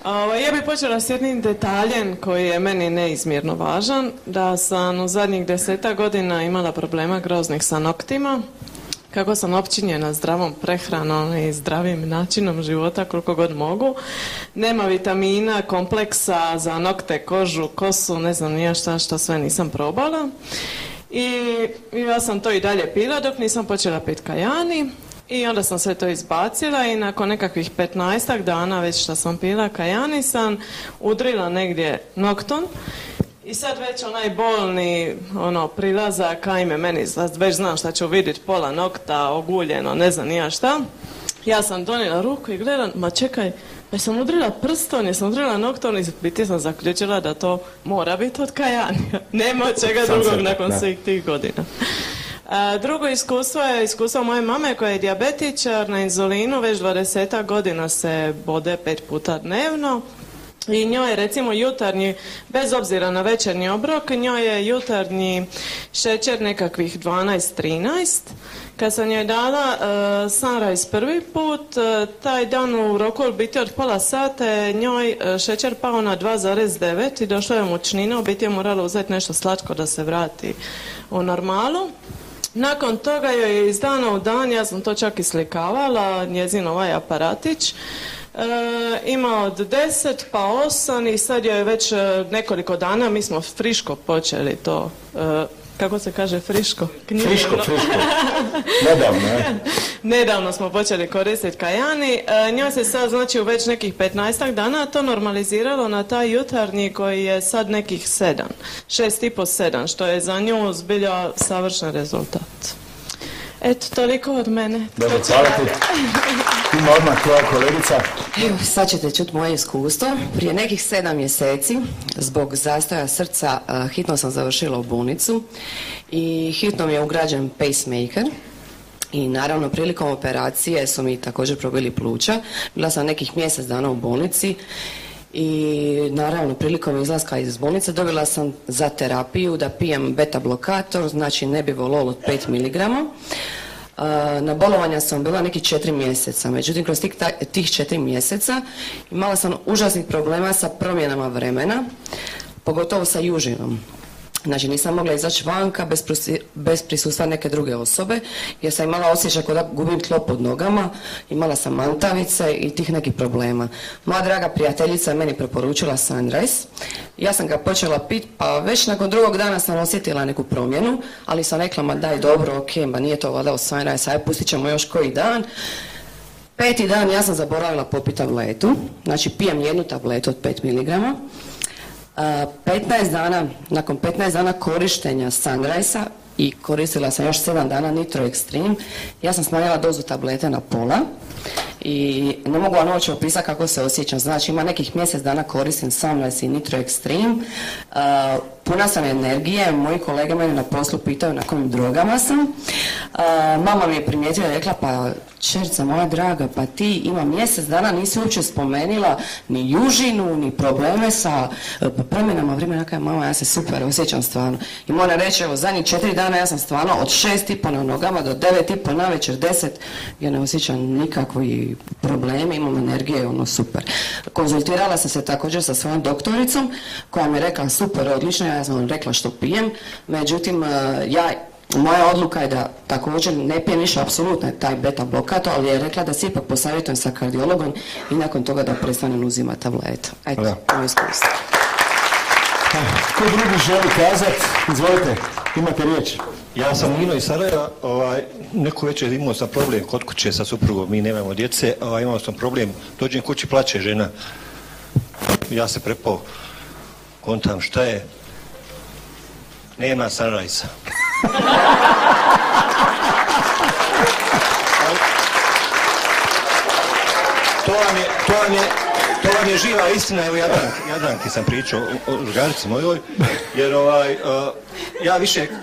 Ja bih počela s jednim detaljem koji je meni neizmjerno važan, da sam u zadnjih 10 godina imala problema groznih sa noktima. Kako sam opčinjena zdravom prehranom i zdravim načinom života koliko god mogu. Nema vitamina, kompleksa za nokte, kožu, kosu, ne znam nija šta sve nisam probala. I ja sam to i dalje pila dok nisam počela pit kajani. I onda sam sve to izbacila i nakon nekakvih 15 dana već što sam pila kajani sam udrila negdje noktom. I sad već onaj bolni prilazak, ajme meni, već znam šta ću vidjeti, pola nokta, oguljeno, ne znam nija šta. Ja sam donijela ruku i gledam, ma čekaj, pa sam udrila prstom, jesam udrila noktom i biti sam zaključila da to mora biti od kajanija. Nema od čega drugog nakon svih tih godina. Drugo iskustvo je iskustvo moje mame koja je dijabetičar na inzulinu, već 20 godina se bode 5 puta dnevno. I njoj je recimo jutarnji, bez obzira na večernji obrok, njoj je jutarnji šećer nekakvih 12-13. Kad sam njoj dala Sunrise prvi put, taj dan u roku biti od pola sata je njoj šećer pao na 2,9 i došla je mučnina, u biti je morala uzeti nešto slatko da se vrati u normalu. Nakon toga joj je iz dana u dan, ja sam to čak i slikavala, njezin ovaj aparatić, ima od 10 pa 8 i sad joj je već nekoliko dana, mi smo friško počeli to, kako se kaže friško? Friško. Nedavno, Nedavno smo počeli koristiti kajani. Njoj se sad, znači, u već nekih 15 dana to normaliziralo na taj jutarnji koji je sad nekih 7. 6,5-7, što je za nju zbilja savršen rezultat. Eto, toliko od mene. Dobro, hvala ti. Ima odmah tvoja kolegica. Evo, sad ćete čuti moje iskustvo. Prije nekih 7 mjeseci, zbog zastoja srca, hitno sam završila u bolnicu i hitno mi je ugrađen pacemaker. I naravno, prilikom operacije su mi također probili pluća. Bila sam nekih mjesec dana u bolnici i naravno, prilikom izlaska iz bolnice dobila sam za terapiju da pijem beta blokator, znači nebivolol od 5 mg. Na bolovanja sam bila nekih 4 mjeseca, međutim kroz tih 4 mjeseca imala sam užasnih problema sa promjenama vremena, pogotovo sa južinom. Znači nisam mogla izaći vanka bez prisustva neke druge osobe, jer sam imala osjećaj kao da gubim tlo pod nogama, imala sam mantavice i tih nekih problema. Moja draga prijateljica je meni preporučila Sunrise, ja sam ga počela pit, pa već nakon drugog dana sam osjetila neku promjenu, ali sam rekla, ma daj dobro, ok, ma nije to valjda od Sunrise, aj pustit ćemo još koji dan. 5. dan ja sam zaboravila popiti tabletu, znači pijem jednu tabletu od 5 mg. 15 dana, nakon 15 dana korištenja Sunrise-a i koristila sam još 7 dana Nitro Extreme, ja sam smanjila dozu tablete na pola i ne mogu vam uopće opisati kako se osjećam. Znači ima nekih mjesec dana koristim Sunrise i Nitro Extreme, puna sam energije, moji kolege mene na poslu pitaju na kojim drogama sam. Mama mi je primijetila i rekla, pa čerca moja draga, pa ti ima mjesec dana nisi uopće spomenula ni južinu, ni probleme sa promjenama vremena. Kaj mama, ja se super osjećam stvarno. I moram reći, evo, zadnjih 4 dana ja sam stvarno od 6,5 na nogama do 9,5 na večer 10, ja ne osjećam nikakvi problemi, imam energije, ono super. Konzultirala sam se također sa svojom doktoricom koja mi je rekla super, odlično, ja sam rekla što pijem, međutim moja odluka je da također ne pijem više apsolutno taj beta blokator, ali je rekla da se ipak posavjetujem sa kardiologom i nakon toga da prestanem uzimati tableta. Eto, moj iskustvo. Ko drugi želi kazati? Izvolite, imate riječ. Ja sam Nino iz Sarajeva, neku večer imao sam problem kod kuće sa suprugom, mi nemamo djece, imao sam problem, dođem kući, plače žena, ja se prepao, kontam šta je, nema Sunrise-a. To vam je živa istina, evo Jadranki sam pričao o drugarici mojoj, jer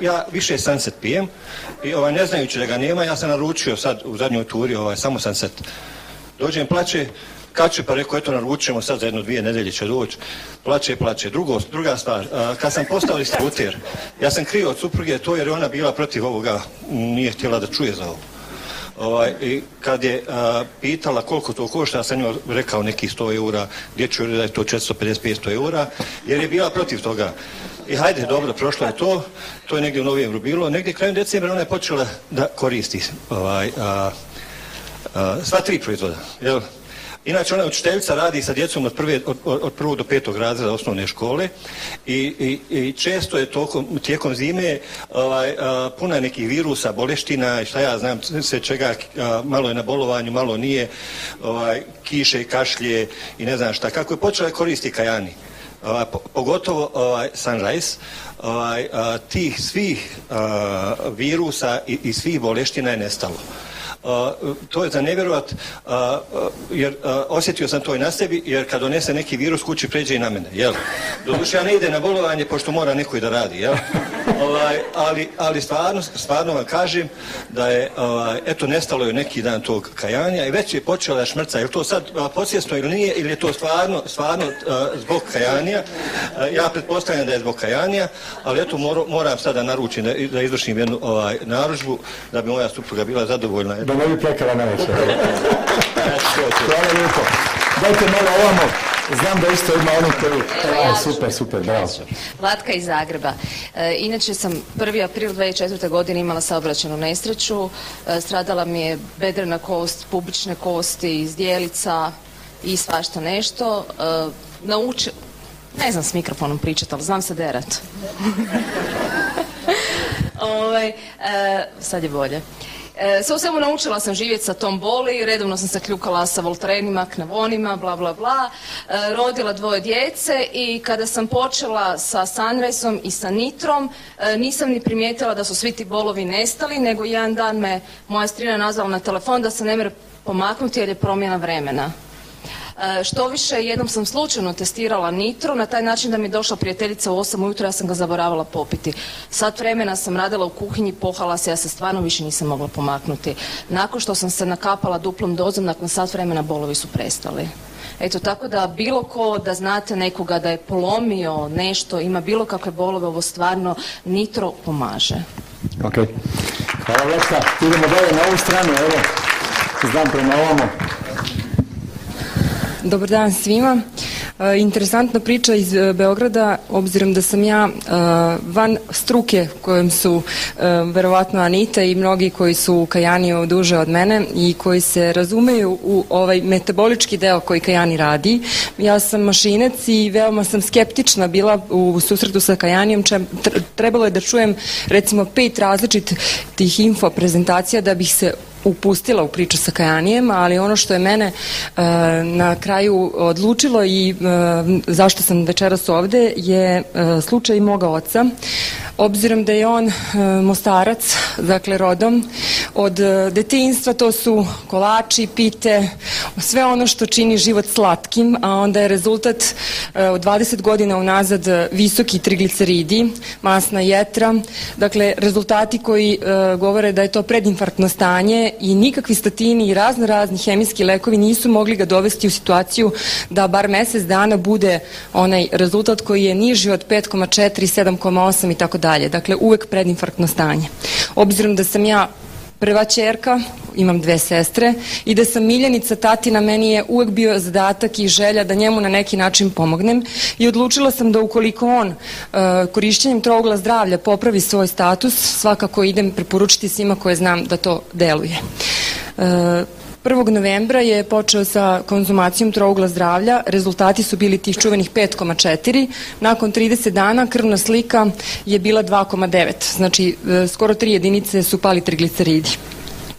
ja više Sunset pijem i ne znajući da ga nema, ja sam naručio sad u zadnjoj turi samo Sunset. Dođem, plače, kad će, pa rekao, eto naručujemo sad za 1-2 nedelje će doći, plače. Druga stvar, kad sam postao distributer, ja sam krio od supruge to jer je ona bila protiv ovoga, nije htjela da čuje za ovo. I kad je pitala koliko to košta, ja sam njoj rekao nekih 100 eura, gdje ću da je to 450-500 eura, jer je bila protiv toga. I hajde, dobro, prošlo je to je negdje u novembru bilo, negdje krajem decembra ona je počela da koristi sva 3 proizvoda, jel? Inače, ona učiteljica radi sa djecom od 1. do 5. razreda osnovne škole i često je tijekom zime puno je nekih virusa, boleština i šta ja znam sve čega, malo je na bolovanju, malo nije, kiše, kašlje i ne znam šta. Kako je počela koristiti kajani, pogotovo Sunrise, tih svih virusa i svih boleština je nestalo. To je za nevjerovat, jer osjetio sam to i na sebi, jer kad donese neki virus kući pređe i na mene, jel? Doduše ja ne ide na bolovanje pošto mora neko i da radi, jel? Ali stvarno vam kažem da je, eto, nestalo je neki dan tog kajanja i već je počela šmrca. Je li to sad podsvjesno ili nije, ili je to stvarno zbog kajanja? Ja pretpostavljam da je zbog kajanja, ali eto, moram sada naručiti da izvršim jednu narudžbu da bi moja supruga bila zadovoljna. Da ne bi plakala na večer. Hvala lijepo. Dajte malo ovamo. Znam da isto ima oni koji... Super, bravo. Vlatka iz Zagreba. Inače sam 1. april 2004. godine imala saobraćajnu nesreću. Stradala mi je bedrena kost, pubične kosti, zdjelica i svašta nešto. Ne znam s mikrofonom pričati, ali znam se derat. Sad je bolje. Sve u svemu naučila sam živjeti sa tom boli, redovno sam se kljukala sa voltrenima, knavonima, bla bla bla, rodila 2 djece i kada sam počela sa Sunriseom i sa Nitrom, nisam ni primijetila da su svi ti bolovi nestali, nego jedan dan me moja strina nazvala na telefon da se ne može pomaknuti jer je promjena vremena. Što više, jednom sam slučajno testirala Nitro, na taj način da mi je došla prijateljica u 8 ujutro, ja sam ga zaboravila popiti. Sat vremena sam radila u kuhinji, pohala se, ja se stvarno više nisam mogla pomaknuti. Nakon što sam se nakapala duplom dozom, nakon sat vremena bolovi su prestali. Eto, tako da bilo ko da znate nekoga da je polomio nešto, ima bilo kakve bolove, ovo stvarno Nitro pomaže. Ok. Hvala Vlatka. Idemo dalje na ovu stranu, evo. Znam prema ovamo. Dobar dan svima. Interesantna priča iz Beograda, obzirom da sam ja van struke kojom su verovatno Anita i mnogi koji su u kajaniju duže od mene i koji se razumeju u ovaj metabolički deo koji kajani radi. Ja sam mašinac i veoma sam skeptična bila u susretu sa kajanijom. Trebalo je da čujem recimo 5 različitih info prezentacija da bih se upustila u priču sa kajanijem, ali ono što je mene na kraju odlučilo i zašto sam večeras ovde je slučaj moga oca. Obzirom da je on Mostarac, dakle rodom, od detinjstva to su kolači, pite, sve ono što čini život slatkim, a onda je rezultat od 20 godina unazad visoki trigliceridi, masna jetra, dakle rezultati koji govore da je to predinfarktno stanje i nikakvi statini i razni hemijski lekovi nisu mogli ga dovesti u situaciju da bar mjesec dana bude onaj rezultat koji je niži od 5,4, 7,8 i tako dalje. Dakle, uvek predinfarktno stanje. Obzirom da sam ja prva ćerka, imam 2 sestre i da sam miljenica tatina, meni je uvek bio zadatak i želja da njemu na neki način pomognem i odlučila sam da ukoliko on korišćenjem trougla zdravlja popravi svoj status, svakako idem preporučiti svima koje znam da to deluje. 1. novembra je počeo sa konzumacijom trougla zdravlja, rezultati su bili tih čuvenih 5,4, nakon 30 dana krvna slika je bila 2,9, znači skoro 3 jedinice su pali trigliceridi.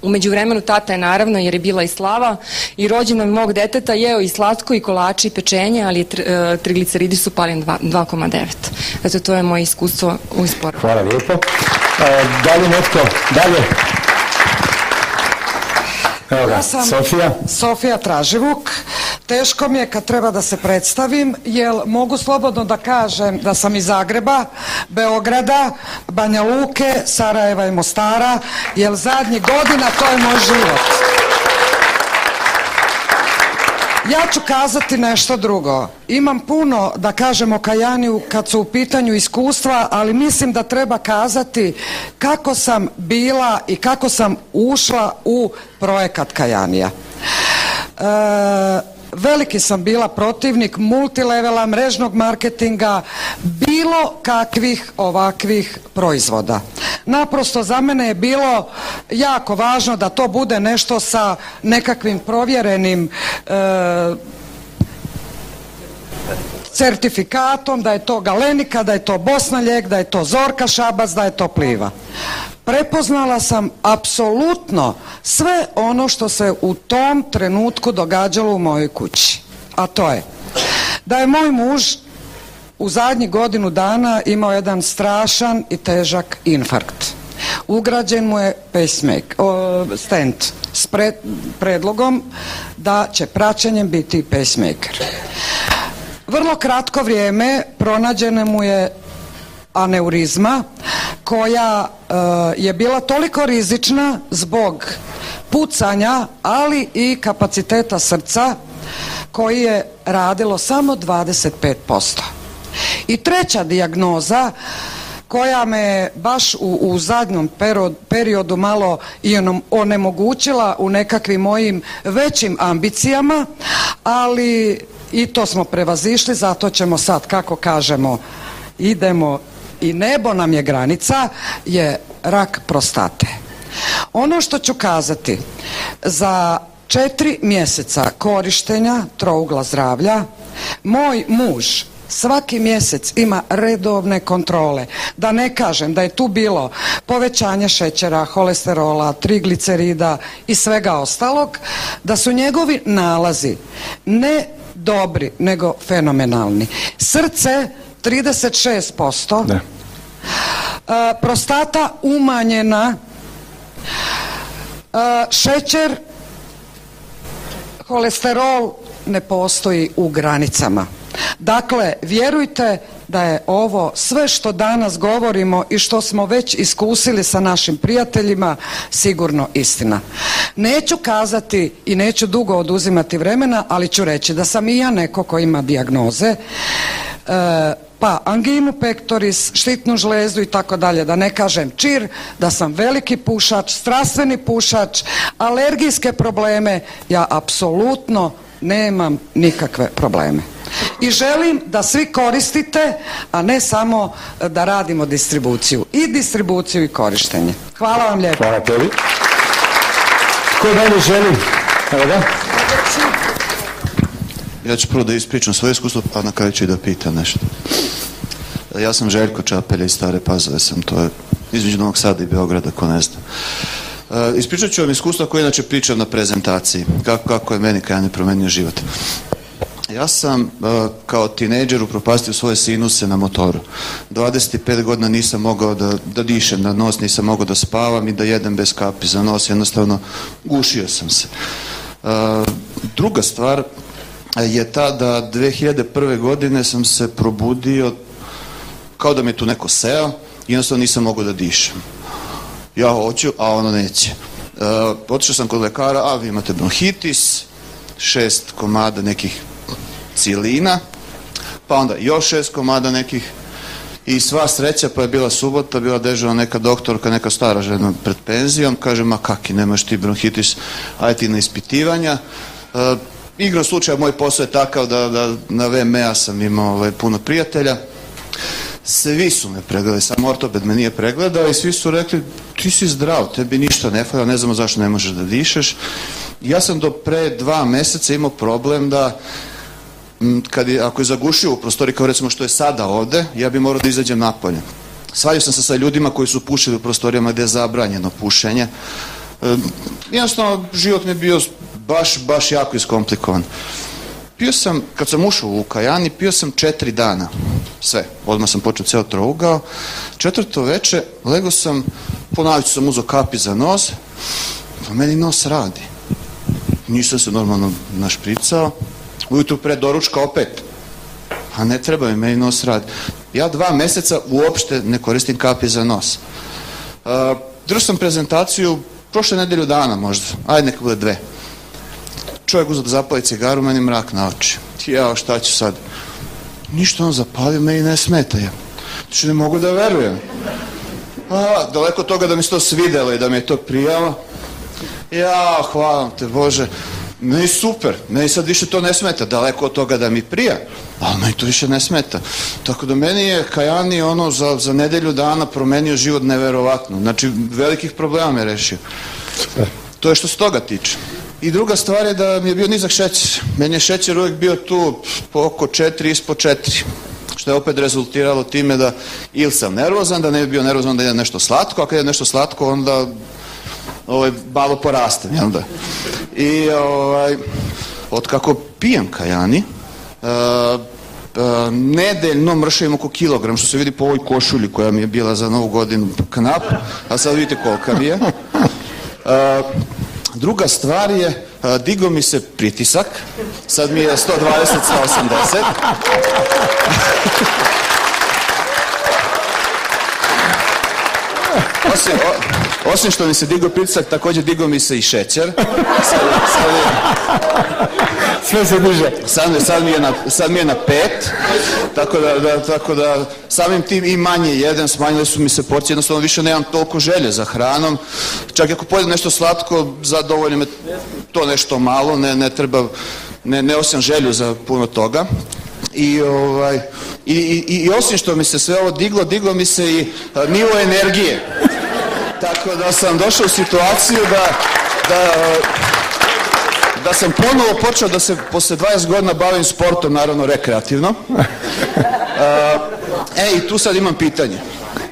U međuvremenu tata je naravno, jer je bila i slava i rođendan mog deteta, jeo i slatko i kolači i pečenje, ali trigliceridi su pali na 2,9. Eto, to je moje iskustvo u sportu. Hvala lijepo. Dalje netko? Dalje? Ja sam Sofija Traživuk. Teško mi je kad treba da se predstavim, jer mogu slobodno da kažem da sam iz Zagreba, Beograda, Banja Luke, Sarajeva i Mostara, jer zadnjih godina to je moj život. Ja ću kazati nešto drugo. Imam puno da kažem o kajaniju kad su u pitanju iskustva, ali mislim da treba kazati kako sam bila i kako sam ušla u projekat kajanija. Veliki sam bila protivnik multilevela, mrežnog marketinga, bilo kakvih ovakvih proizvoda. Naprosto za mene je bilo jako važno da to bude nešto sa nekakvim provjerenim certifikatom, da je to Galenika, da je to Bosna Lijek, da je to Zorka Šabac, da je to Pliva. Prepoznala sam apsolutno sve ono što se u tom trenutku događalo u mojoj kući. A to je da je moj muž u zadnjih godinu dana imao jedan strašan i težak infarkt. Ugrađen mu je stent s predlogom da će praćenjem biti pacemaker. Vrlo kratko vrijeme pronađena mu je aneurizma koja je bila toliko rizična zbog pucanja, ali i kapaciteta srca koji je radilo samo 25%. I treća dijagnoza koja me baš u zadnjem periodu malo i onemogućila u nekakvim mojim većim ambicijama, ali i to smo prevazišli, zato ćemo sad, kako kažemo, idemo i nebo nam je granica, je rak prostate. Ono što ću kazati, za 4 mjeseca korištenja Trougla zdravlja, moj muž svaki mjesec ima redovne kontrole. Da ne kažem da je tu bilo povećanje šećera, holesterola, triglicerida i svega ostalog, da su njegovi nalazi ne dobri, nego fenomenalni. Srce 36%, ne. Prostata umanjena, šećer, holesterol ne postoji u granicama. Dakle, vjerujte da je ovo sve što danas govorimo i što smo već iskusili sa našim prijateljima sigurno istina. Neću kazati i neću dugo oduzimati vremena, ali ću reći da sam i ja neko ko ima dijagnoze, pa anginu pectoris, štitnu žlezu i tako dalje, da ne kažem čir, da sam veliki pušač, strastveni pušač, alergijske probleme, ja apsolutno nemam nikakve probleme. I želim da svi koristite, a ne samo da radimo distribuciju. I distribuciju i korištenje. Hvala vam lijepo. Hvala tebi. Ko dalje želi? Evo da. Ja ću prvo da ispričam svoje iskustvo, pa na kraju ću i da pitam nešto. Ja sam Željko Čapelja iz Stare Pazove sam, to je između Novog Sada i Beograda, ko ne zna. Ispričat ću vam iskustvo koje inače pričam na prezentaciji, kako je meni kajanje promenio život. Ja sam kao tinejdžer upropastio svoje sinuse na motoru. 25 godina nisam mogao da dišem na nos, nisam mogao da spavam i da jedem bez kapi za nos, jednostavno gušio sam se. Druga stvar je ta da 2001. godine sam se probudio kao da mi je tu neko seo i jednostavno nisam mogao da dišem. Ja hoću, a ono neće. Otišao sam kod lekara, a vi imate bronhitis, 6 komada nekih cijelina, pa onda još 6 komada nekih i sva sreća, pa je bila subota, bila dežurna neka doktorka, neka stara žena pred penzijom, kaže, ma kaki, nemaš ti bronhitis, ajde ti na ispitivanja. Igrom slučaja, moj posao je takav da na VMA sam imao puno prijatelja. Svi su me pregledali, samo ortoped me nije pregledao i svi su rekli, ti si zdrav, tebi ništa ne fali, ne znamo zašto ne možeš da dišeš. Ja sam do pre 2 mjeseca imao problem da ako je zagušio u prostoriji, kao recimo što je sada ovde, ja bi morao da izađem napolje. Svađao sam se sa ljudima koji su pušili u prostorijama gde je zabranjeno pušenje. Jednostavno, život mi je bio baš jako iskomplikovan. Pio sam, kad sam ušao u Kajani, pio sam 4 dana. Sve, odmah sam počeo ceo trougao. 4. veče, legao sam, ponavljajući sam uzeo kapi za nos, pa meni nos radi. Nisam se normalno našpricao. Ujutru pre doručka opet. A ne treba mi, meni nos radi. Ja 2 mjeseca uopšte ne koristim kapi za nos. Držao sam prezentaciju prošle nedelju dana možda, ajde neka bude 2. čovjek uzeo da zapali cigaru, meni mrak na oči. Jao, šta ću sad? Ništa, on zapalio, meni ne smeta je. Znači, ne mogu da verujem. Daleko od toga da mi se to svidelo i da mi je to prijalo. Ja, hvala te Bože. Meni super, meni sad više to ne smeta, daleko od toga da mi prija, ali meni to više ne smeta. Tako da meni je kajani ono za nedelju dana promenio život neverovatno. Znači, velikih problema me rešio. To je što se toga tiče. I druga stvar je da mi je bio nizak šećer. Meni je šećer uvijek bio tu oko 4, ispod 4. Što je opet rezultiralo time da ili sam nervozan, da ne bi bio nervozan da jedem nešto slatko, a kad jedem nešto slatko onda malo porastem, jel da? I od kako pijem kajani, nedeljno mršavim oko kilogram, što se vidi po ovoj košulji koja mi je bila za Novu godinu knap, a sad vidite kolika mi je. Druga stvar je, digo mi se pritisak, sad mi je 120 sa 80. Osim što mi se digao pritisak, također digao mi se i šećer. Sve se diže. Sad mi je na 5, tako da samim tim i manje jedem, smanjile su mi se porcije, jednostavno više nemam toliko želje za hranom. Čak i ako pojedem nešto slatko, zadovoljno me to nešto malo, ne treba, ne osjećam želju za puno toga. I osim što mi se sve ovo diglo mi se i nivo energije. Tako da sam došao u situaciju da sam ponovo počeo da se posle 20 godina bavim sportom, naravno rekreativno. I tu sad imam pitanje.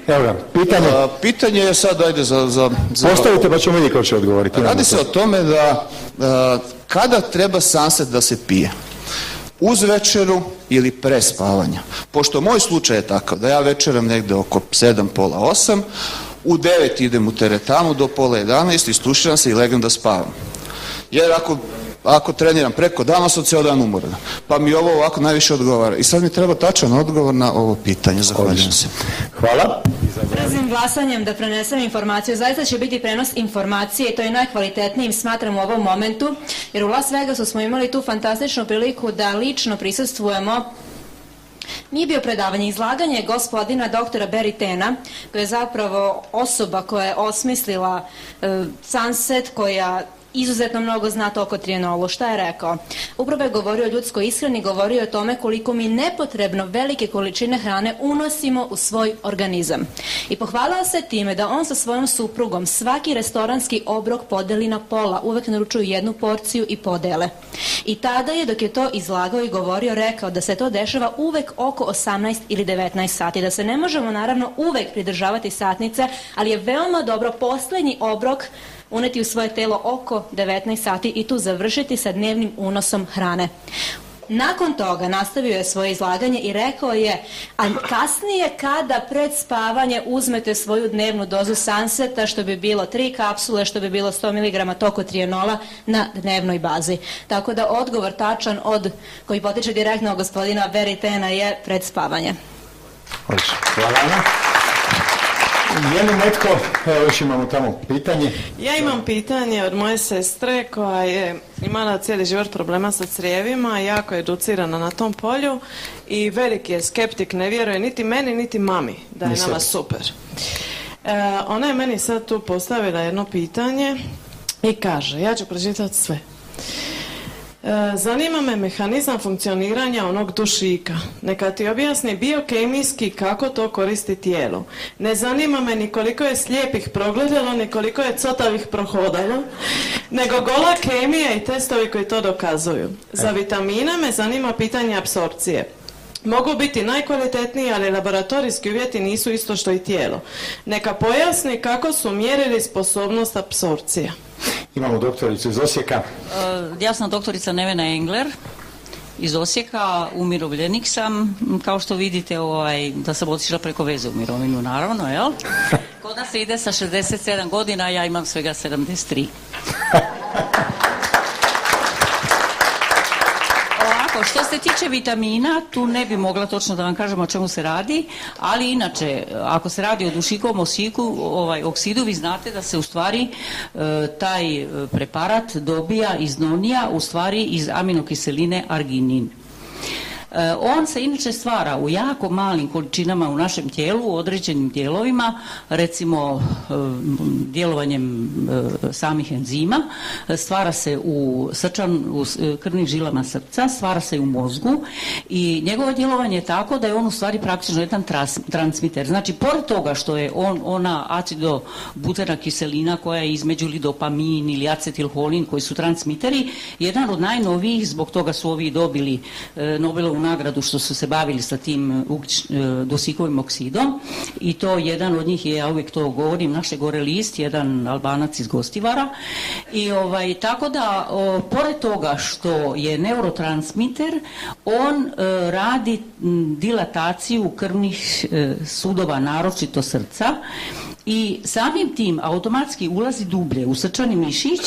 Evo ga, pitanje. Pitanje je sad, ajde za... Postavite pa ćemo vidjeti ko će odgovoriti. Radi se o tome da kada treba sunset da se pije? Uz večeru ili pre spavanja? Pošto moj slučaj je takav da ja večeram negde oko 7, pola 8, u 9 idem u teretanu do pola 11, istuširam se i legam da spavam. Jer ako treniram preko dana, sam cijel dan umoran. Pa mi ovo ovako najviše odgovara. I sad mi treba tačan odgovor na ovo pitanje. Zahvaljujem se. Hvala. Brzim glasanjem da prenesem informaciju. Zaista će biti prenos informacije i to je najkvalitetnijim smatram u ovom momentu. Jer u Las Vegasu smo imali tu fantastičnu priliku da lično prisustvujemo. Nije bio predavanje, izlaganje gospodina doktora Barry Tena, koja je zapravo osoba koja je osmislila Sunset, koja izuzetno mnogo zna to oko trijenolu. Šta je rekao? Upravo je govorio o ljudskoj ishrani, govorio o tome koliko mi nepotrebno velike količine hrane unosimo u svoj organizam. I pohvalio se time da on sa svojom suprugom svaki restoranski obrok podeli na pola, uvek naručuju jednu porciju i podele. I tada je, dok je to izlagao i govorio, rekao da se to dešava uvek oko 18 ili 19 sati, da se ne možemo naravno uvek pridržavati satnice, ali je veoma dobro posljednji obrok uneti u svoje telo oko 19 sati i tu završiti sa dnevnim unosom hrane. Nakon toga nastavio je svoje izlaganje i rekao je, a kasnije kada pred spavanje uzmete svoju dnevnu dozu Sunseta, što bi bilo 3 kapsule, što bi bilo 100 mg tokotrienola na dnevnoj bazi. Tako da odgovor tačan koji potiče direktno od gospodina Barry Tena je pred spavanje. Hvala. Je li netko, evo još imamo tamo pitanje. Ja imam pitanje od moje sestre koja je imala cijeli život problema sa crijevima, jako je educirana na tom polju i veliki je skeptik, ne vjeruje niti meni niti mami da je nama super. Ona je meni sad tu postavila jedno pitanje i kaže, ja ću pročitati sve. Zanima me mehanizam funkcioniranja onog dušika. Neka ti objasni biokemijski kako to koristi tijelo. Ne zanima me ni koliko je slijepih progledalo, ni koliko je cotavih prohodalo, nego gola kemija i testovi koji to dokazuju. Za vitamine me zanima pitanje apsorpcije. Mogu biti najkvalitetniji, ali laboratorijski uvjeti nisu isto što i tijelo. Neka pojasni kako su mjerili sposobnost apsorpcije. Imamo doktoricu iz Osijeka. Ja sam doktorica Nevena Engler iz Osijeka, umirovljenik sam. Kao što vidite, da sam otišla preko veze u mirovinu, naravno, jel? Kod nas se ide sa 67 godina, ja imam svega 73. Što se tiče vitamina, tu ne bi mogla točno da vam kažem o čemu se radi, ali inače, ako se radi o dušikovom oksidu, vi znate da se u stvari taj preparat dobija iz nonija, u stvari iz aminokiseline arginin. On se inače stvara u jako malim količinama u našem tijelu, u određenim dijelovima, recimo djelovanjem samih enzima, stvara se u krvnim žilama srca, stvara se u mozgu i njegovo djelovanje je tako da je on u stvari praktično jedan transmiter. Znači, pored toga što je ona acidobutena kiselina koja je između ili dopamin ili acetilholin koji su transmiteri, jedan od najnovijih, zbog toga su ovi dobili Nobelovu nagradu što su se bavili sa tim dušikovim oksidom i to jedan od njih je, ja uvijek to govorim, naše gore list, jedan Albanac iz Gostivara i tako da pored toga što je neurotransmiter, on radi dilataciju krvnih sudova, naročito srca, i samim tim automatski ulazi dublje u srčani mišić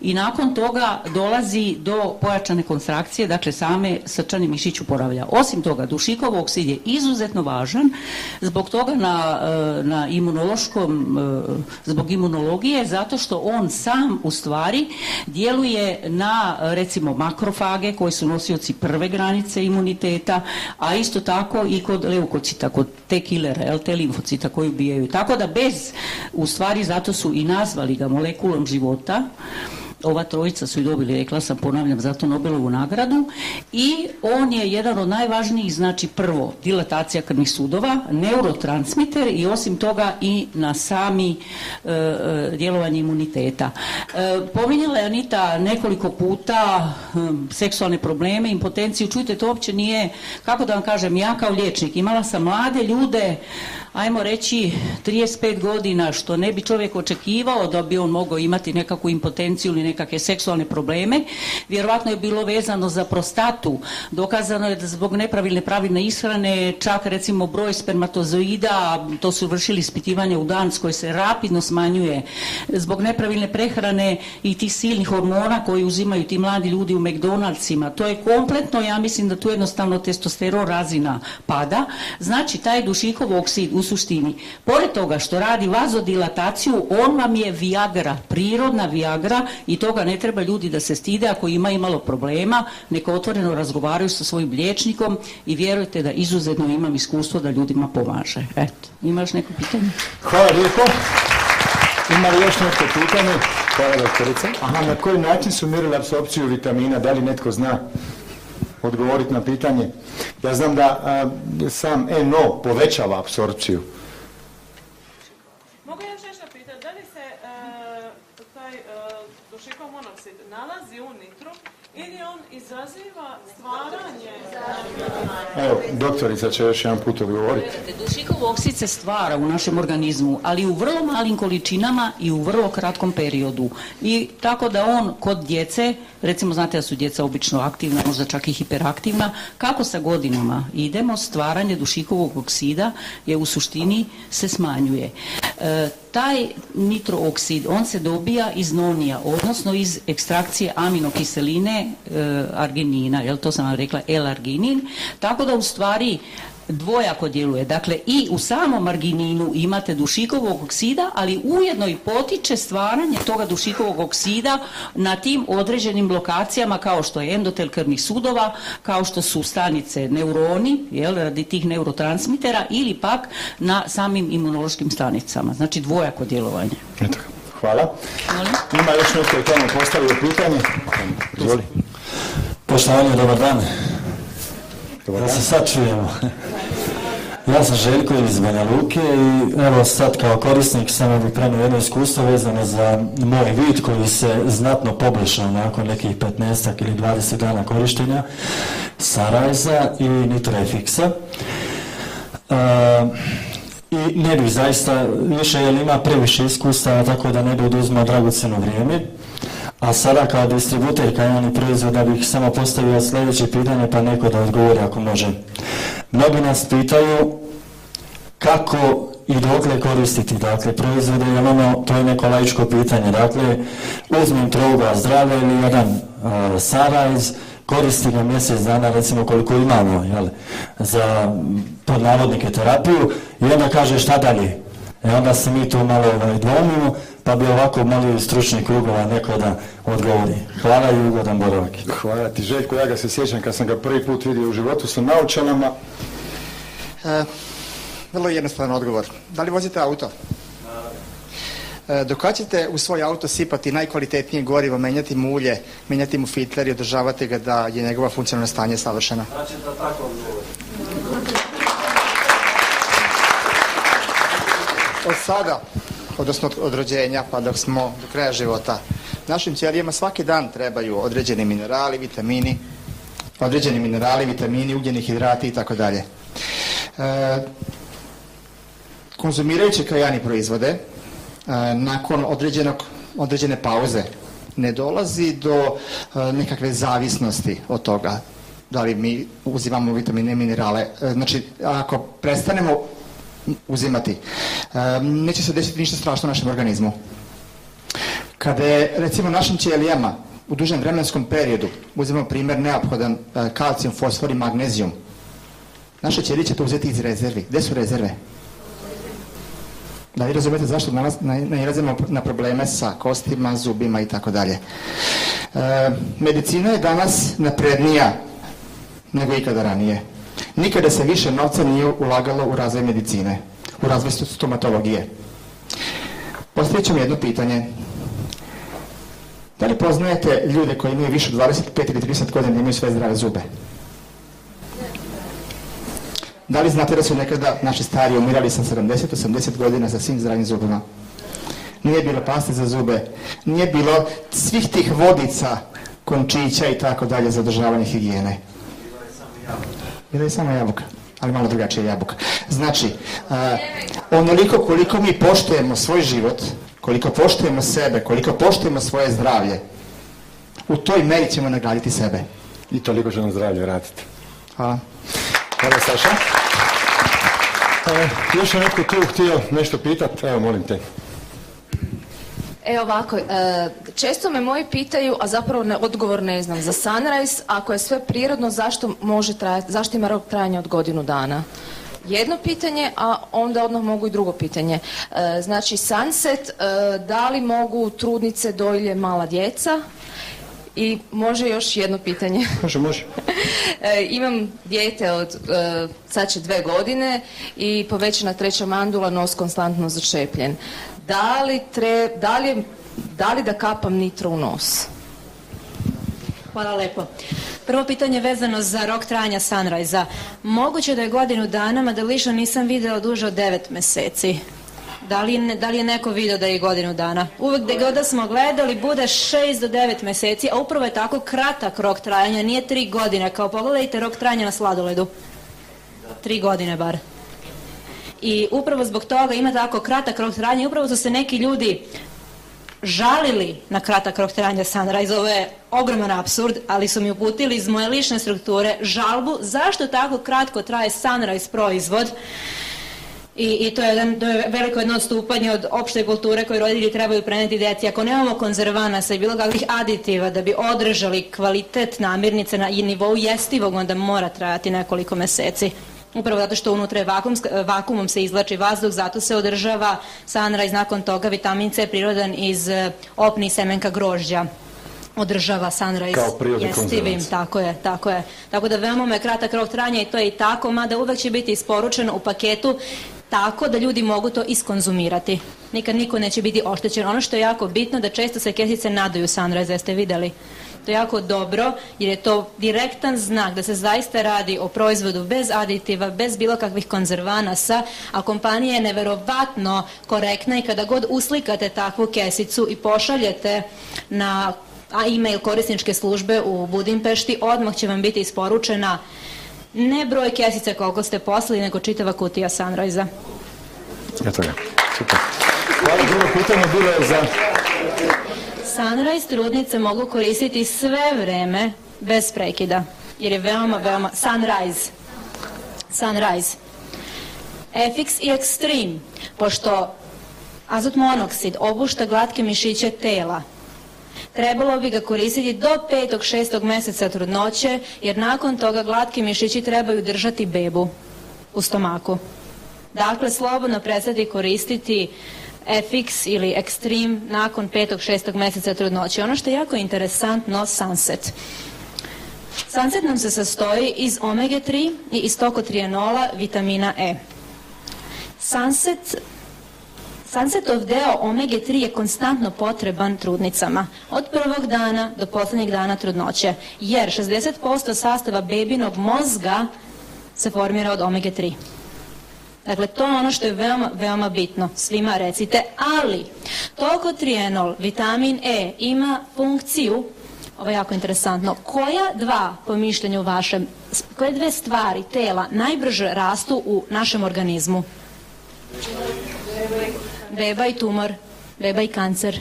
i nakon toga dolazi do pojačane kontrakcije, dakle same srčani mišić oporavlja. Osim toga, dušikov oksid je izuzetno važan zbog toga na imunološkom, zbog imunologije, zato što on sam u stvari djeluje na recimo makrofage koji su nosioci prve granice imuniteta, a isto tako i kod leukocita, kod te kilera, te limfocita koji ubijaju. Tako da u stvari zato su i nazvali ga molekulom života. Ova trojica su i dobili, rekla sam, ponavljam, zato Nobelovu nagradu i on je jedan od najvažnijih, znači prvo, dilatacija krvnih sudova, neurotransmiter i osim toga i na sami djelovanje imuniteta. Pominjala je Anita nekoliko puta seksualne probleme, impotenciju, čujte, to uopće nije, kako da vam kažem, ja kao liječnik imala sam mlade ljude, ajmo reći 35 godina, što ne bi čovjek očekivao da bi on mogao imati nekakvu impotenciju ili nekakve seksualne probleme. Vjerovatno je bilo vezano za prostatu. Dokazano je da zbog pravilne ishrane čak recimo broj spermatozoida, to su vršili ispitivanje u Danskoj, se rapidno smanjuje. Zbog nepravilne prehrane i tih silnih hormona koji uzimaju ti mladi ljudi u McDonaldsima. To je kompletno, ja mislim da tu jednostavno testosteron razina pada. Znači, taj dušikov oksid u suštini, pored toga što radi vazodilataciju, on vam je Viagra, prirodna Viagra i toga ne treba ljudi da se stide. Ako ima imalo problema, neka otvoreno razgovaraju sa svojim liječnikom i vjerujte da izuzetno imam iskustvo da ljudima pomaže. Eto, imaš neko pitanje? Hvala lijepo. Ima li još neko pitanje? Hvala doktorice. Na koji način su mjerili apsorpciju vitamina? Da li netko zna odgovoriti na pitanje? Ja znam da sam NO povećava apsorpciju. Mogu još nešto pitati, da li se taj dušikov monoksid nalazi u nitru ili on izaziva stvaranje? Evo, doktorica će još jedan put odgovoriti. Dušikov oksid se stvara u našem organizmu, ali u vrlo malim količinama i u vrlo kratkom periodu. I tako da on kod djece, recimo znate da su djeca obično aktivna, možda čak i hiperaktivna, kako sa godinama idemo, stvaranje dušikovog oksida je u suštini se smanjuje. Taj nitrooksid, on se dobija iz nonija, odnosno iz ekstrakcije aminokiseline arginina, jel to sam vam rekla, L-arginin, tako da u stvari dvojako djeluje. Dakle, i u samom argininu imate dušikovog oksida, ali ujedno i potiče stvaranje toga dušikovog oksida na tim određenim lokacijama kao što je endotel krvnih sudova, kao što su stanice neuroni, jel, radi tih neurotransmitera, ili pak na samim imunološkim stanicama. Znači, dvojako djelovanje. Eto, hvala. Ima još netko je tamo postavio pitanje? Izvoli. Poštovanje, dobar dan. Da se sad čujemo. Ja sam Željko iz Banja Luke i evo sad kao korisnik samo bih prenio jedno iskustvo vezano za moj vid koji se znatno poboljšao nakon nekih 15 ili 20 dana korištenja Sarajza i Nitroefixa. I ne bih zaista više, jer ima previše iskustava, tako da ne bih oduzimao dragocjeno vrijeme. A sada kao distributer Kajani proizvoda bih samo postavio sljedeće pitanje, pa neko da odgovori ako može. Mnogi nas pitaju kako i dokle koristiti, dakle, proizvode, jer to je neko laičko pitanje. Dakle, uzmem Trouga zdrave ili jedan Sarajz, koristi na mjesec dana, recimo koliko imamo, jel, za pod navodnike terapiju, i onda kaže šta dalje. Onda se mi tu malo dvomimo, pa bi ovako molio stručnih krugova neko da odgovori. Hvala i ugodan boravak. Hvala ti Željko, ja ga se sjećam kad sam ga prvi put vidio u životu sa naočalama. Vrlo jednostavan odgovor. Da li vozite auto? Dok kad ćete u svoj auto sipati najkvalitetnije gorivo, menjati mu ulje, menjati mu fitler i održavati ga da je njegova funkcionalno stanje savršeno? Znači da tako odgovor. Od sada, odnosno od rođenja pa dok smo do kraja života, našim ćelijama svaki dan trebaju određeni minerali, vitamini, ugljeni hidrati itd. Konzumirajući kajani proizvode, nakon određene pauze ne dolazi do nekakve zavisnosti od toga da li mi uzimamo vitamine i minerale. Znači, ako prestanemo uzimati, neće se desiti ništa strašno našem organizmu. Kada je, recimo, našim ćelijama u dužem vremenskom periodu, uzimamo primjer neophodan kalcijum, fosfor i magnezijum, naše ćelije će to uzeti iz rezervi. Gde su rezerve? Da vi razumete zašto nailazimo na probleme sa kostima, zubima i tako dalje. Medicina je danas naprednija nego ikada ranije. Nikada se više novca nije ulagalo u razvoj medicine, u razvoj stomatologije. Postavit ću mi jedno pitanje. Da li poznajete ljude koji imaju više od 25 ili 30 godina i imaju sve zdrave zube? Da li znate da su nekada naši stari umirali sa 70-80 godina sa svim zdravim zubima? Nije bilo paste za zube, nije bilo svih tih vodica, končića i tako dalje za održavanje higijene. Bila je samo jabuka, ali malo drugačija jabuka. Znači, onoliko koliko mi poštujemo svoj život, koliko poštujemo sebe, koliko poštujemo svoje zdravlje, u toj meri ćemo nagraditi sebe. I toliko će nam zdravlje vratiti. Hvala. Hvala, Saša. Još je netko tu htio nešto pitati? Evo, molim te. Evo ovako, često me moji pitaju, a zapravo odgovor ne znam, za Sunrise, ako je sve prirodno, zašto ima rok trajanja od godinu dana? Jedno pitanje, a onda odmah mogu i drugo pitanje. Znači, Sunset, da li mogu trudnice, dojilje, mala djeca? I može još jedno pitanje. Može. Imam dijete od, sad će 2 godine i povećana 3. mandula, nos konstantno začepljen. Da li da kapam nitro u nos? Hvala lepo. Prvo pitanje vezano za rok trajanja Sunrise-a. Moguće da je godinu dana, mada lično nisam vidjela duže od 9 mjeseci. Da li je neko vidio da je godinu dana? Uvijek gdje god da smo gledali bude 6 do 9 mjeseci, a upravo je tako kratak rok trajanja, nije 3 godine. Kao pogledajte rok trajanja na sladoledu. 3 godine bar. I upravo zbog toga ima tako kratak rok trajanja i upravo su se neki ljudi žalili na kratak rok trajanja Sunrise. Ovo je ogroman apsurd, ali su mi uputili iz moje lične strukture žalbu zašto tako kratko traje Sunrise proizvod. I to je veliko jedno odstupanje od opšte kulture koje roditelji trebaju preneti djeci. Ako nemamo konzervanasa i bilo kakvih aditiva da bi održali kvalitet namirnice na nivou jestivog, onda mora trajati nekoliko mjeseci. Upravo zato što unutra je vakumom se izvlači vazduh, zato se održava Sunrise, nakon toga vitamin C prirodan iz opni semenka grožđa. Održava Sunrise jestivim, tako je. Tako da veoma je kratak rok trajanja i to je i tako, mada uvek će biti isporučeno u paketu tako da ljudi mogu to iskonzumirati. Nikad niko neće biti oštećen. Ono što je jako bitno da često se kesice nadaju Sunrise, jeste vidjeli? To je jako dobro jer je to direktan znak da se zaista radi o proizvodu bez aditiva, bez bilo kakvih konzervanasa, a kompanija je neverovatno korektna i kada god uslikate takvu kesicu i pošaljete na e-mail korisničke službe u Budimpešti, odmah će vam biti isporučena ne broj kesica koliko ste poslali, nego čitava kutija Sunrise-a. Eto ga, super. Hvala, drugo pitanje bilo je za... Sunrise trudnice mogu koristiti sve vreme bez prekida, jer je veoma... Sunrise. FX i Extreme, pošto azot monoksid obušta glatke mišiće tela, trebalo bi ga koristiti do 5. 6. meseca trudnoće, jer nakon toga glatki mišići trebaju držati bebu u stomaku. Dakle, slobodno prestati koristiti FX ili Extreme nakon 5. 6. meseca trudnoće. Ono što je jako interesantno, Sunset. Sunset nam se sastoji iz omega 3 i iz tokotrienola, vitamina E. Sunsetov deo omega 3 je konstantno potreban trudnicama od prvog dana do posljednjeg dana trudnoće, jer 60% sastava bebinog mozga se formira od omega 3. Dakle, to je ono što je veoma, veoma bitno. Svima recite, ali tokotrienol, vitamin E, ima funkciju, ovo je jako interesantno, po mišljenju vašem, koje dve stvari tela najbrže rastu u našem organizmu? Beba i tumor, beba i kancer.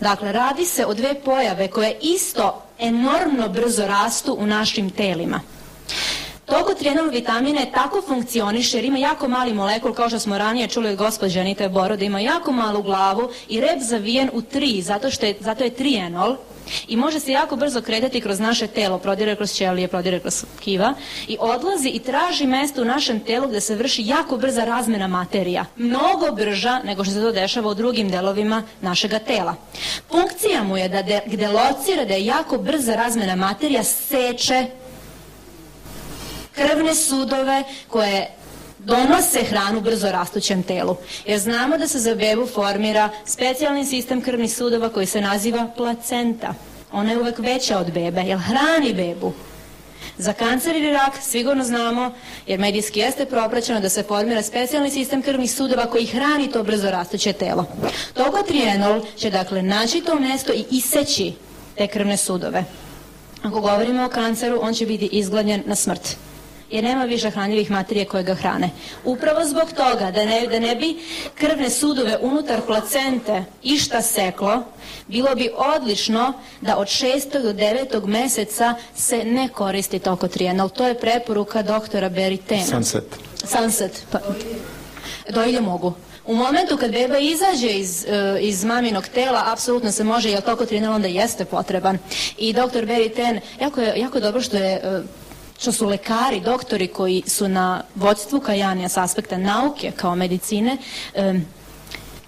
Dakle, radi se o dve pojave koje isto enormno brzo rastu u našim telima. Tokotrienol vitamine tako funkcioniše jer ima jako mali molekul, kao što smo ranije čuli od gospođe Anite Boro, da ima jako malu glavu i rep zavijen u 3, zato je trienol, i može se jako brzo kretati kroz naše telo, prodire kroz ćelije, prodire kroz tkiva i odlazi i traži mesto u našem telu gdje se vrši jako brza razmjena materija. Mnogo brža nego što se to dešava u drugim delovima našega tela. Funkcija mu je da gdje locira da je jako brza razmjena materija, seče krvne sudove koje donose hranu brzo rastućem telu. Jer znamo da se za bebu formira specijalni sistem krvnih sudova koji se naziva placenta. Ona je uvek veća od bebe, jer hrani bebu. Za kancer ili rak sigurno znamo, jer medijski jeste propraćeno da se formira specijalni sistem krvnih sudova koji hrani to brzo rastuće telo. Tokotrienol će dakle naći to mjesto i iseći te krvne sudove. Ako govorimo o kanceru, on će biti izgladnjen na smrt, jer nema više hranjivih materije koje ga hrane. Upravo zbog toga, da ne bi krvne sudove unutar placente išta seklo, bilo bi odlično da od 6. do 9. meseca se ne koristi tokotrienol. To je preporuka doktora Beritena. Sunset. Dojilje mogu. U momentu kad beba izađe iz maminog tela, apsolutno se može, jer tokotrienol onda jeste potreban. I doktor Beriten, jako dobro što su lekari, doktori koji su na vodstvu Kajanija s aspekta nauke kao medicine,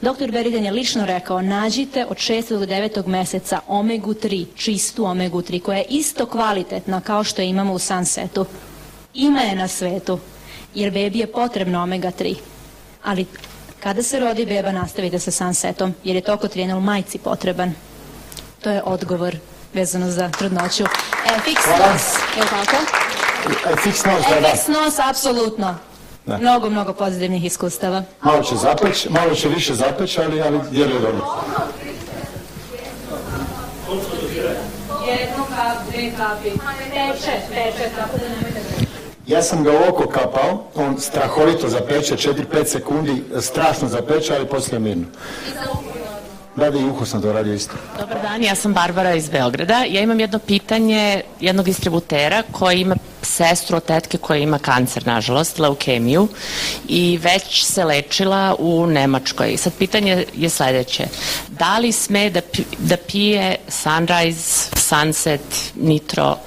doktor Beriten je lično rekao, nađite od 6. do 9. meseca omegu 3, čistu omegu 3, koja je isto kvalitetna kao što je imamo u Sunsetu. Ima je na svetu, jer bebi je potrebno omega 3. Ali kada se rodi beba, nastavite sa Sunsetom, jer je tokotrienol majci potreban. To je odgovor vezano za trudnoću. Fiksnos, apsolutno. Mnogo pozitivnih iskustava. Malo će više zapeć, ali djeluje dobro. 1 kap, 2 kapi, peče, tako da nemojte. Ja sam ga u oko kapao, on strahovito zapeče, 4-5 sekundi, strašno zapeče, ali poslije mirno. Da, i uho sam to radio isto. Dobar dan, ja sam Barbara iz Beograda. Ja imam jedno pitanje jednog distributera koji ima sestru od tetke koja ima kancer, nažalost, leukemiju, i već se lečila u Nemačkoj. Sad pitanje je sledeće. Da li sme da pije Sunrise, Sunset, Nitro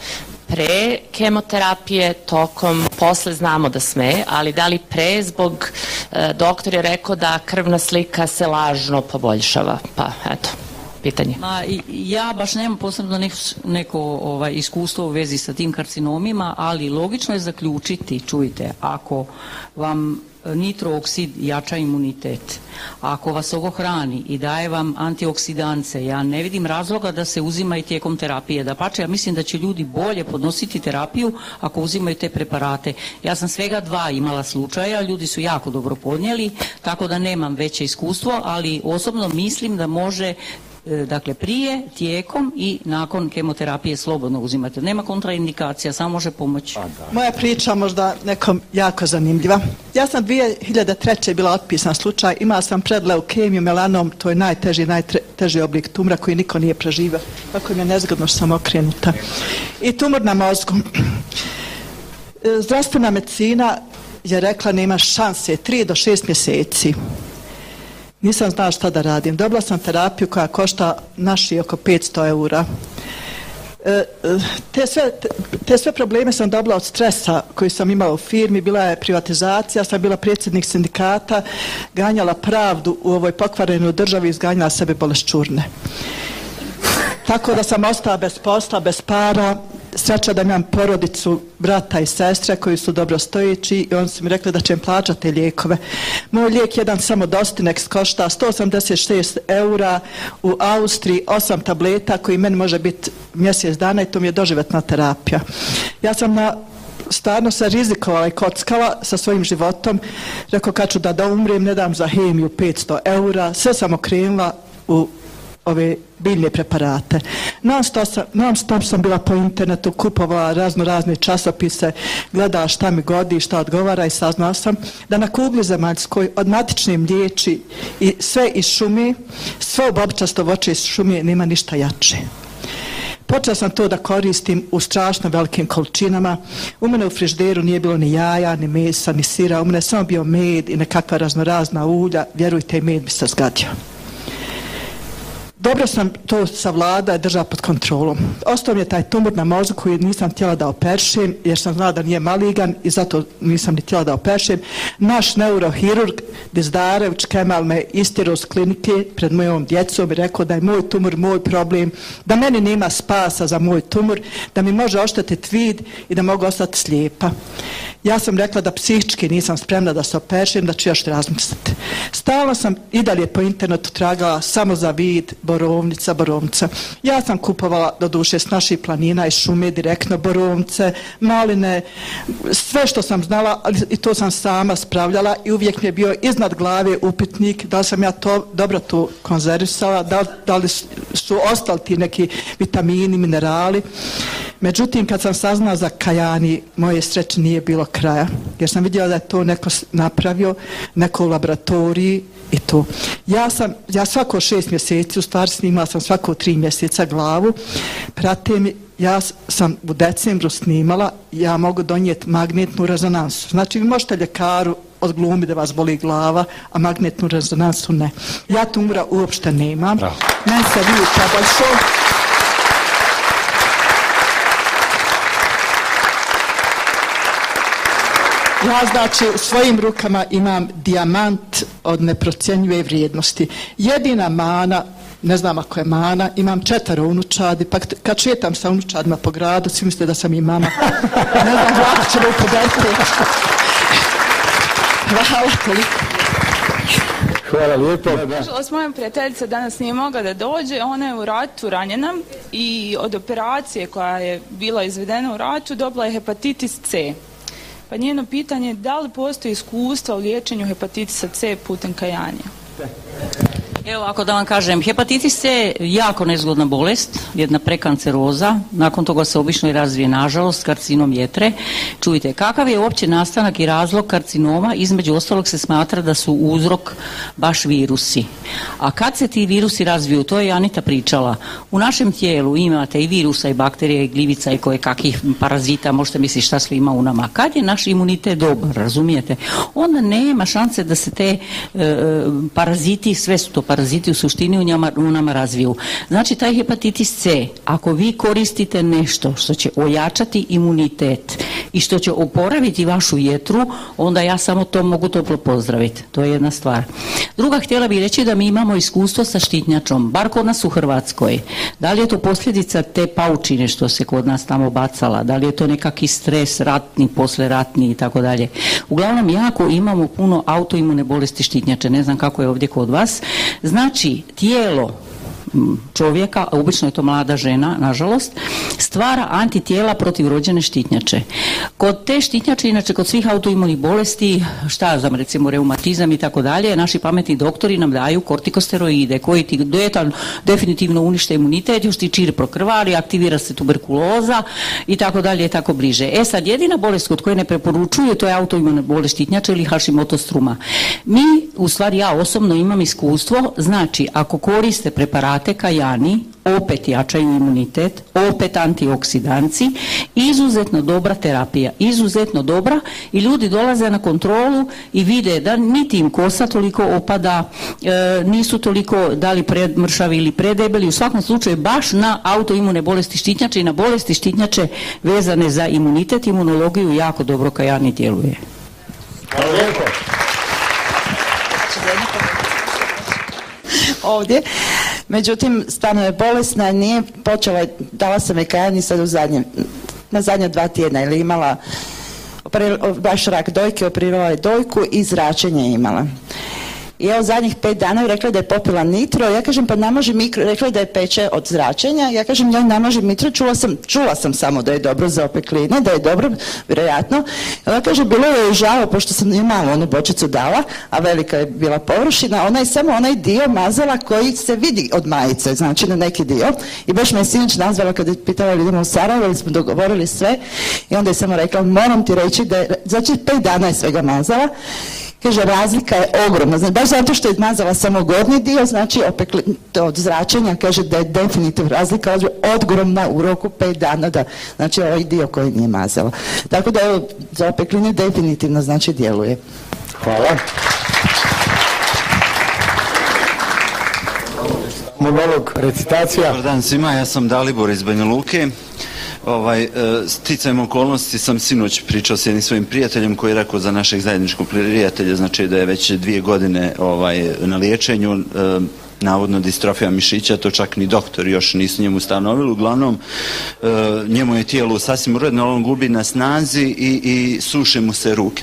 pre kemoterapije, tokom, posle znamo da sme, ali da li pre, zbog doktor je rekao da krvna slika se lažno poboljšava, pa eto, pitanje. Ja baš nemam posebno neko iskustvo u vezi sa tim karcinomima, ali logično je zaključiti, čujte, ako vam nitrooksid jača imunitet, ako vas ovo hrani i daje vam antioksidance, ja ne vidim razloga da se uzima i tijekom terapije. Dapače, ja mislim da će ljudi bolje podnositi terapiju ako uzimaju te preparate. Ja sam svega 2 imala slučaja, ljudi su jako dobro podnijeli, tako da nemam veće iskustvo, ali osobno mislim da može, dakle, prije, tijekom i nakon kemoterapije slobodno uzimate. Nema kontraindikacija, samo može pomoći. Moja priča možda nekom jako zanimljiva. Ja sam 2003. bila otpisan slučaj, imala sam predleukemiju, melanom, to je najteži oblik tumora koji niko nije preživio. Kako mi je nezgodno što sam okrenuta. I tumor na mozgu. Zdravstvena medicina je rekla nema šanse 3 do 6 mjeseci. Nisam znala šta da radim. Dobila sam terapiju koja košta naši oko 500 eura. Te sve probleme sam dobila od stresa koji sam imala u firmi. Bila je privatizacija, sam bila predsjednik sindikata, ganjala pravdu u ovoj pokvarenoj državi i izganjala sebe boleščurne. Tako da sam ostala bez posla, bez para. Sreća da imam porodicu, brata i sestre koji su dobrostojeći i oni su mi rekli da će im plaćati te lijekove. Moj lijek jedan samo Dostinex košta 186 eura, u Austriji 8 tableta koji meni može biti mjesec dana i to mi je doživotna terapija. Ja sam stvarno se rizikovala i kockala sa svojim životom. Rekao kad ću da umrem, ne dam za hemiju 500 eura, sve sam okrenula u ove biljne preparate. Non stop sam bila po internetu, kupovala razne časopise, gledala šta mi godi, šta odgovara i saznala sam da na kugli zemaljskoj od matične mliječi i sve iz šume, sve bobčasto voće iz šume nema ništa jače. Počela sam to da koristim u strašno velikim količinama. U mene u frižderu nije bilo ni jaja, ni mesa, ni sira, u mene je samo bio med i nekakva raznorazna ulja. Vjerujte, med mi se zgadio. Dobro sam to savladala i držala pod kontrolom. Ostao mi je taj tumor na mozgu koji nisam htjela da operšem jer sam znala da nije maligan i zato nisam ni htjela da operšem. Naš neurohirurg Dizdarević Kemal me istjerao s klinike pred mojom djecom i rekao da je moj tumor moj problem, da meni nema spasa za moj tumor, da mi može oštetiti vid i da mogu ostati slijepa. Ja sam rekla da psihički nisam spremna da se operšem, da ću još razmisliti. Stalno sam i dalje po internetu tragala samo za vid, borovnica. Ja sam kupovala doduše s naših planina i šume direktno borovnice, maline, sve što sam znala i to sam sama spravljala i uvijek mi je bio iznad glave upitnik da li sam ja to dobro tu konzervisala, da li su ostali ti neki vitamini, minerali. Međutim, kad sam saznala za kajani, moje sreće nije bilo kraja, jer sam vidjela da je to neko napravio, neko u laboratoriji i to. Ja svako 6 mjeseci, u stvari snimala sam svako 3 mjeseca glavu, prate mi, ja sam u decembru snimala, ja mogu donijeti magnetnu rezonansu. Znači, vi možete ljekaru odglumiti da vas boli glava, a magnetnu rezonansu ne. Ja tumora uopšte nemam. Meni se vidi poboljšao. Ja znači u svojim rukama imam dijamant od neprocjenjive vrijednosti. Jedina mana, ne znam ako je mana, imam 4 unučadi, pa kad šetam sa unučadima po gradu, svi misle da sam i mama. Ne znam, vlako će da upodete. Hvala toliko. Hvala lijepo. Nažalost, moja prijateljica danas nije mogla da dođe, ona je u ratu ranjena i od operacije koja je bila izvedena u ratu dobila je hepatitis C. Pa njeno pitanje je da li postoji iskustva u liječenju hepatitisa C putem kajanja? Evo, ako da vam kažem, hepatitis C je jako nezgodna bolest, jedna prekanceroza, nakon toga se obično i razvije, nažalost, karcinom jetre. Čujte, kakav je uopće nastanak i razlog karcinoma? Između ostalog se smatra da su uzrok baš virusi. A kad se ti virusi razviju, to je Anita pričala, u našem tijelu imate i virusa i bakterija i gljivica i kakvih parazita, možete misliti šta sve ima u nama. Kad je naš imunitet dobar, razumijete, onda nema šanse da se te paraziti, sve su to paraziti u suštini u nama razviju. Znači taj hepatitis C, ako vi koristite nešto što će ojačati imunitet i što će oporaviti vašu jetru, onda ja samo to mogu toplo pozdraviti. To je jedna stvar. Druga, htjela bih reći da mi imamo iskustvo sa štitnjačom, bar kod nas u Hrvatskoj. Da li je to posljedica te paučine što se kod nas tamo bacala, da li je to nekakvi stres ratni, posleratni i tako dalje. Uglavnom, jako imamo puno autoimune bolesti štitnjače, ne znam kako je ovdje kod vas. Znači, tijelo čovjeka, a obično je to mlada žena, nažalost, stvara antitijela protiv rođene štitnjače. Kod te štitnjače, inače kod svih autoimunih bolesti, šta znam, recimo reumatizam i tako dalje, naši pametni doktori nam daju kortikosteroide koji ti definitivno unište imunitet, još ti čir prokrvari, aktivira se tuberkuloza i tako dalje i tako bliže. E sad, jedina bolest kod koje ne preporučuju, to je autoimuna bolest štitnjače ili Hashimoto struma. Mi, u stvari ja osobno imam iskustvo, znači ako koriste preparate date kajani, opet jačaju imunitet, opet antioksidanci, izuzetno dobra terapija, izuzetno dobra i ljudi dolaze na kontrolu i vide da niti im kosa toliko opada, nisu toliko da li predmršavi ili predebeli, u svakom slučaju baš na autoimune bolesti štitnjače i na bolesti štitnjače vezane za imunitet, imunologiju jako dobro kajani djeluje. Hvala lijepo. Ovdje. Međutim, stvarno je bolesna, nije počela, dala sam je kajani sad na zadnja 2 tjedna, ili imala baš rak dojke, operirala je dojku i zračenje imala. I evo zadnjih 5 dana je rekla da je popila nitro, ja kažem pa namaži mikro, rekla je da je peče od zračenja, ja kažem ja namaži mitro, čula sam samo da je dobro za opekline, da je dobro, vjerojatno. Ona kaže bilo je žao, pošto sam je malo onu bočicu dala, a velika je bila površina, ona je samo onaj dio mazala koji se vidi od majice, znači na neki dio. I baš me je sinoć nazvala kad je pitala da idemo u Sarajevo, ili smo dogovorili sve i onda je samo rekla moram ti reći da je, znači 5 dana je svega mazala. Kaže, razlika je ogromna, znači, baš zato što je mazala samo gornji dio, znači od zračenja, kaže da je definitivno razlika ogromna u roku 5 dana, da, znači ovaj dio koji nije mazala. Tako da evo, za opekline definitivno znači djeluje. Hvala. Monolog, recitacija. Dobar dan svima, ja sam Dalibor iz Banja Luke. Sticajem okolnosti sam sinoć pričao s jednim svojim prijateljem koji je rekao za našeg zajedničkog prijatelja, znači da je već 2 godine na liječenju, navodno distrofija mišića, to čak ni doktor još nisu njemu ustanovili. Uglavnom, njemu je tijelo sasvim uredno, on gubi na snazi i suše mu se ruke.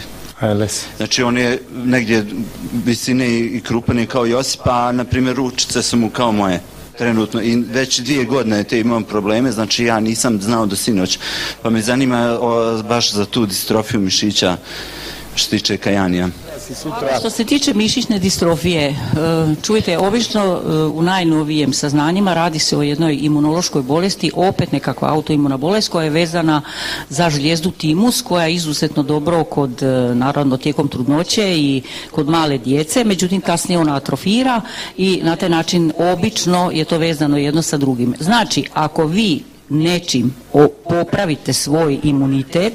Znači on je negdje visine i krupani kao Josipa, a na primjer ručice su mu kao moje. Trenutno i već 2 godine te imam probleme, znači ja nisam znao do sinoć, pa me zanima baš za tu distrofiju mišića što tiče kajanija. Što se tiče mišićne distrofije, čujte, obično u najnovijem saznanjima radi se o jednoj imunološkoj bolesti, opet nekakva autoimuna bolest koja je vezana za žlijezdu timus, koja je izuzetno dobro kod, naravno, tijekom trudnoće i kod male djece, međutim kasnije ona atrofira i na taj način obično je to vezano jedno sa drugim. Znači, ako vi nečim popravite svoj imunitet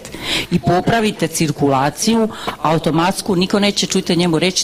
i popravite cirkulaciju, automatsku niko neće, čujte, njemu reći